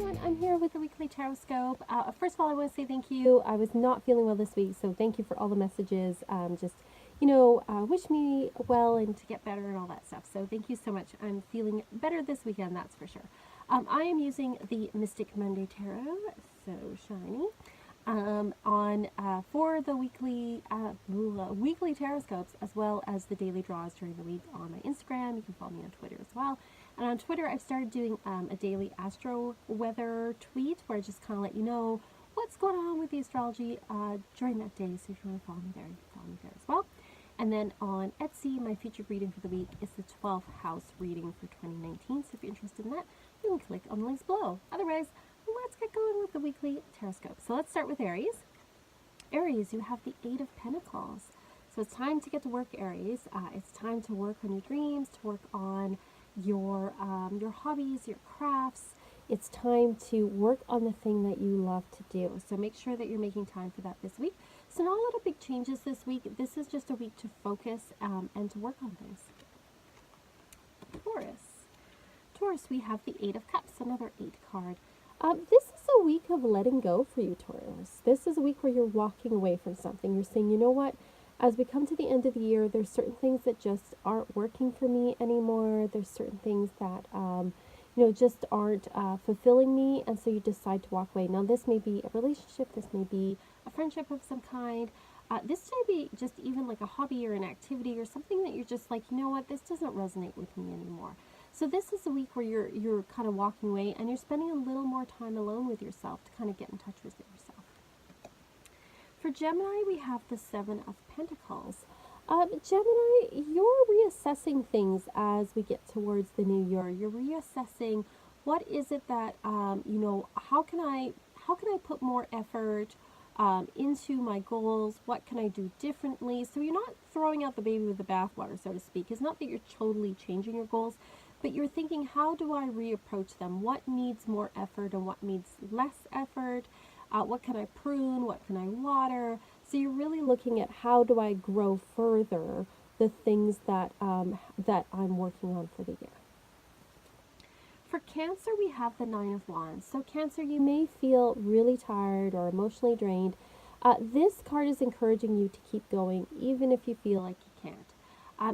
everyone, I'm here with the weekly Tarotscope. First of all, I want to say thank you. I was not feeling well this week, so thank you for all the messages. Wish me well and to get better and all that stuff. So thank you so much. I'm feeling better this weekend, that's for sure. I am using the Mystic Monday Tarot, so shiny, for the weekly Tarotscopes, as well as the daily draws during the week on my Instagram. You can follow me on Twitter as well. And on Twitter, I've started doing a daily astro weather tweet where I just kind of let you know what's going on with the astrology during that day. So if you want to follow me there, you can follow me there as well. And then on Etsy, my featured reading for the week is the 12th house reading for 2019. So if you're interested in that, you can click on the links below. Otherwise, let's get going with the weekly Tarotscope. So let's start with Aries. Aries, you have the Eight of Pentacles. So it's time to get to work, Aries. It's time to work on your dreams, to work on your hobbies, your crafts. It's time to work on the thing that you love to do. So make sure that you're making time for that this week. So not a lot of big changes this week. This is just a week to focus and to work on things. Taurus, we have the Eight of Cups, another 8 card. This is a week of letting go for you, Taurus. This is a week where you're walking away from something. You're saying, you know what? As we come to the end of the year, there's certain things that just aren't working for me anymore. There's certain things that, just aren't fulfilling me. And so you decide to walk away. Now, this may be a relationship. This may be a friendship of some kind. This may be just even like a hobby or an activity or something that you're just like, you know what, this doesn't resonate with me anymore. So this is a week where you're kind of walking away and you're spending a little more time alone with yourself to kind of get in touch with yourself. For Gemini, we have the Seven of Pentacles. Gemini, you're reassessing things as we get towards the new year. You're reassessing what is it that, how can I put more effort into my goals? What can I do differently? So you're not throwing out the baby with the bathwater, so to speak. It's not that you're totally changing your goals, but you're thinking, how do I reapproach them? What needs more effort and what needs less effort? What can I prune? What can I water? So you're really looking at how do I grow further the things that that I'm working on for the year. For Cancer, we have the Nine of Wands. So Cancer, you may feel really tired or emotionally drained. This card is encouraging you to keep going, even if you feel like you can't.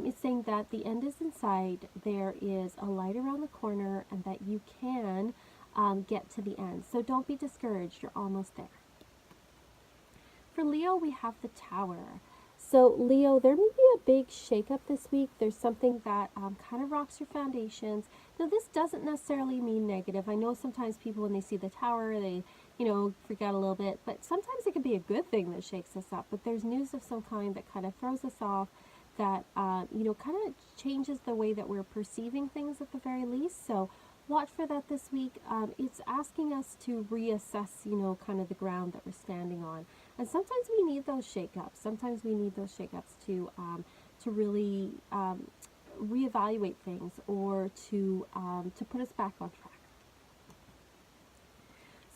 It's saying that the end is in sight, there is a light around the corner, and that you can get to the end. So don't be discouraged, you're almost there. For Leo, we have the Tower. So Leo, there may be a big shakeup this week. There's something that kind of rocks your foundations. Now, this doesn't necessarily mean negative. I know sometimes people, when they see the Tower, they, freak out a little bit. But sometimes it can be a good thing that shakes us up. But there's news of some kind that kind of throws us off, that, kind of changes the way that we're perceiving things at the very least. So watch for that this week. It's asking us to reassess, kind of the ground that we're standing on. And sometimes we need those shakeups. Sometimes we need those shakeups to really reevaluate things, or to put us back on track.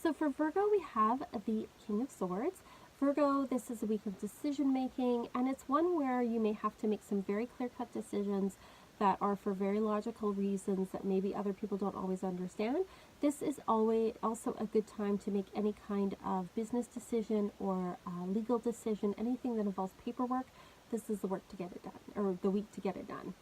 So for Virgo, we have the King of Swords. Virgo, this is a week of decision making, and it's one where you may have to make some very clear-cut decisions that are for very logical reasons that maybe other people don't always understand. This is always also a good time to make any kind of business decision or legal decision, anything that involves paperwork. This is the work to get it done, or the week to get it done.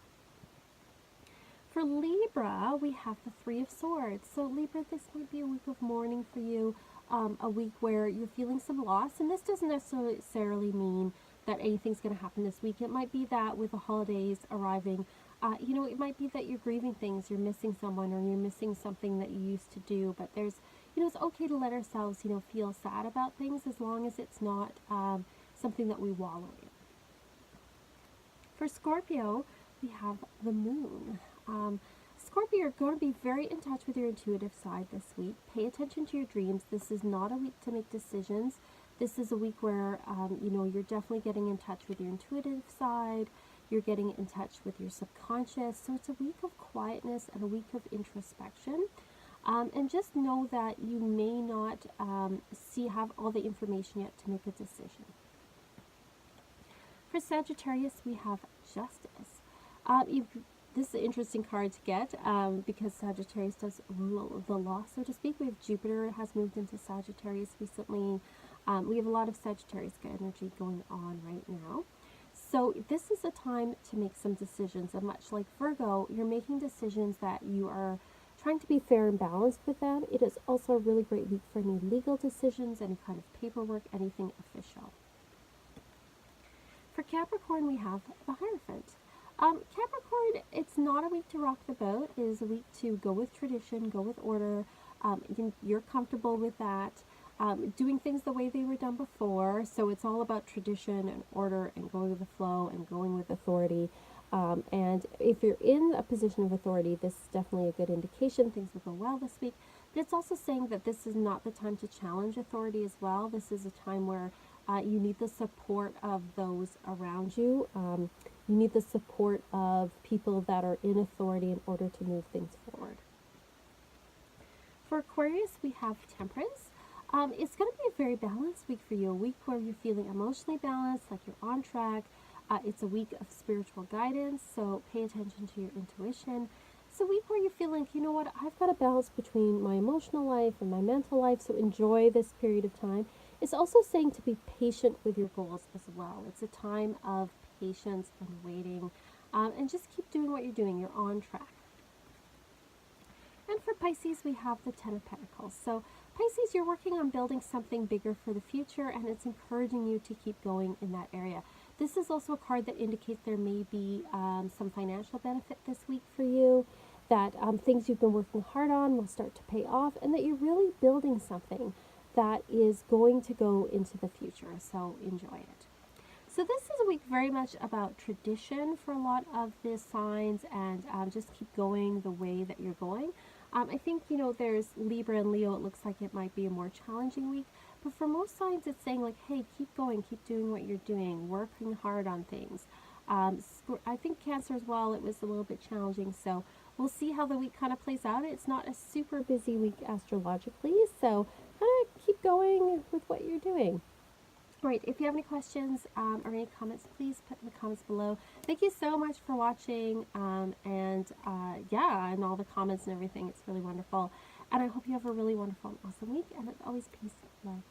For Libra, we have the Three of Swords. So Libra, this might be a week of mourning for you, a week where you're feeling some loss, and this doesn't necessarily mean that anything's going to happen this week. It might be that with the holidays arriving, it might be that you're grieving things, you're missing someone, or you're missing something that you used to do, but there's, it's okay to let ourselves, feel sad about things as long as it's not something that we wallow in. For Scorpio, we have the Moon. Scorpio, you're going to be very in touch with your intuitive side this week. Pay attention to your dreams. This is not a week to make decisions. This is a week where, you're definitely getting in touch with your intuitive side. You're getting in touch with your subconscious. So it's a week of quietness and a week of introspection. And just know that you may not have all the information yet to make a decision. For Sagittarius, we have Justice. this is an interesting card to get because Sagittarius does rule the law, so to speak. We have Jupiter has moved into Sagittarius recently. We have a lot of Sagittarius energy going on right now. So this is a time to make some decisions, and much like Virgo, you're making decisions that you are trying to be fair and balanced with them. It is also a really great week for any legal decisions, any kind of paperwork, anything official. For Capricorn, we have the Hierophant. Capricorn, it's not a week to rock the boat. It is a week to go with tradition, go with order. You're comfortable with that. Doing things the way they were done before. So it's all about tradition and order and going with the flow and going with authority. And if you're in a position of authority, this is definitely a good indication. Things will go well this week. But it's also saying that this is not the time to challenge authority as well. This is a time where you need the support of those around you. You need the support of people that are in authority in order to move things forward. For Aquarius, we have Temperance. It's going to be a very balanced week for you, a week where you're feeling emotionally balanced, like you're on track. It's a week of spiritual guidance, so pay attention to your intuition. It's a week where you feel like, you know what, I've got a balance between my emotional life and my mental life, so enjoy this period of time. It's also saying to be patient with your goals as well. It's a time of patience and waiting, and just keep doing what you're doing. You're on track. And for Pisces, we have the Ten of Pentacles. So Pisces, you're working on building something bigger for the future, and it's encouraging you to keep going in that area. This is also a card that indicates there may be some financial benefit this week for you, that things you've been working hard on will start to pay off, and that you're really building something that is going to go into the future. So enjoy it. So this is a week very much about tradition for a lot of the signs, and just keep going the way that you're going. I think, there's Libra and Leo. It looks like it might be a more challenging week. But for most signs, it's saying like, hey, keep going, keep doing what you're doing, working hard on things. I think Cancer as well, it was a little bit challenging. So we'll see how the week kind of plays out. It's not a super busy week astrologically. So kind of keep going with what you're doing. All right, if you have any questions or any comments, please put in the comments below. Thank you so much for watching, and all the comments and everything. It's really wonderful. And I hope you have a really wonderful and awesome week. And as always, peace, love.